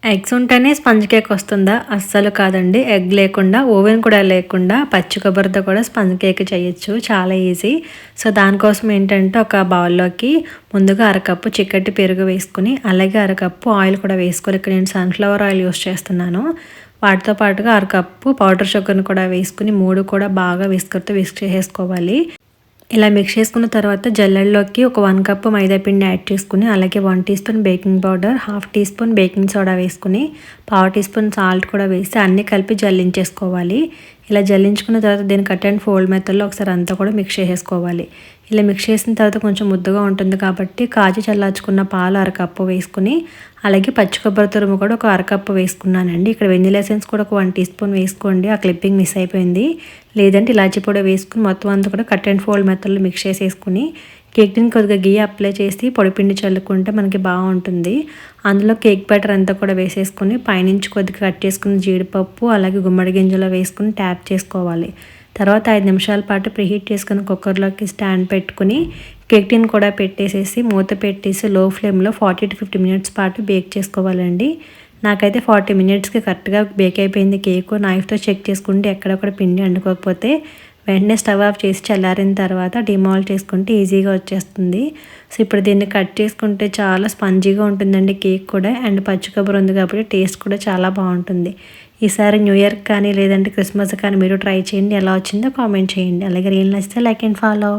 Eggs ఉంటేనే sponge cake వస్తుందా? అస్సలు కాదండి. ఎగ్ లేకుండా, ఓవెన్ కూడా లేకుండా పచ్చి కొబ్బరితో కూడా స్పంజ్ కేక్ చేయొచ్చు. చాలా ఈజీ. సో, దానికోసం ఏంటంటే ఒక బౌల్లోకి ముందుగా అరకప్పు చిక్కటి పెరుగు వేసుకుని, అలాగే అరకప్పు ఆయిల్ కూడా వేసుకోవాలి. ఇక్కడ నేను సన్‌ఫ్లవర్ ఆయిల్ యూస్ చేస్తున్నాను. వాటితో పాటుగా అరకప్పు పౌడర్ షుగర్‌ని కూడా వేసుకుని 3 కూడా బాగా విస్కర్‌తో విస్క్ చేసేసుకోవాలి. ఇలా మిక్స్ చేసుకున్న తర్వాత జల్లెడలోకి ఒక 1 కప్ మైదా పిండి యాడ్ చేసుకుని, అలాగే 1 teaspoon baking powder, half teaspoon baking soda వేసుకుని, పావు టీ స్పూన్ సాల్ట్ కూడా వేసి అన్నీ కలిపి జల్లించేసుకోవాలి. ఇలా జల్లించుకున్న తర్వాత దీన్ని కట్ అండ్ ఫోల్డ్ మెథడ్లో ఒకసారి అంతా కూడా మిక్స్ చేసేసుకోవాలి. ఇలా మిక్స్ చేసిన తర్వాత కొంచెం ముద్దగా ఉంటుంది కాబట్టి కాచి చల్లార్చుకున్న పాలు అరకప్పు వేసుకుని, అలాగే పచ్చి కొబ్బరి తురుము కూడా ఒక అరకప్పు వేసుకున్నానండి. ఇక్కడ వెనిలా ఎసెన్స్ కూడా ఒక 1 టీ స్పూన్ వేసుకోండి. ఆ క్లిప్పింగ్ మిస్ అయిపోయింది. లేదంటే ఇలాచీ పొడి వేసుకుని మొత్తం అంతా కూడా కట్ అండ్ ఫోల్డ్ మెథడ్లో మిక్స్ చేసేసుకుని, కేక్ టిన్ కొద్దిగా గీ అప్లై చేసి పొడిపిండి చల్లుకుంటే మనకి బాగుంటుంది. అందులో కేక్ బ్యాటర్ అంతా కూడా వేసేసుకుని పైనుంచి కొద్దిగా కట్ చేసుకున్న జీడిపప్పు, అలాగే గుమ్మడి గింజలు వేసుకుని ట్యాప్ చేసుకోవాలి. తర్వాత 5 నిమిషాల పాటు ప్రీహీట్ చేసుకుని కుక్కర్లోకి స్టాండ్ పెట్టుకుని కేక్ టిన్ కూడా పెట్టేసేసి మూత పెట్టేసి లో ఫ్లేమ్లో 40 to 50 మినిట్స్ పాటు బేక్ చేసుకోవాలండి. నాకైతే 40 మినిట్స్కి కరెక్ట్గా బేక్ అయిపోయింది కేకు. నైఫ్తో చెక్ చేసుకుంటే ఎక్కడొక్కడ పిండి అంటుకోకపోతే వెంటనే స్టవ్ ఆఫ్ చేసి చల్లారిన తర్వాత డిమాల్ట్ చేసుకుంటే ఈజీగా వచ్చేస్తుంది. సో, ఇప్పుడు దీన్ని కట్ చేసుకుంటే చాలా స్పంజీగా ఉంటుందండి కేక్ కూడా. అండ్ పచ్చి కొబ్బరి ఉంది కాబట్టి టేస్ట్ కూడా చాలా బాగుంటుంది. ఈసారి న్యూ ఇయర్ కానీ లేదంటే క్రిస్మస్ కానీ మీరు ట్రై చేయండి. ఎలా వచ్చిందో కామెంట్ చేయండి. అలాగే రీల్ నచ్చితే లైక్ అండ్ ఫాలో.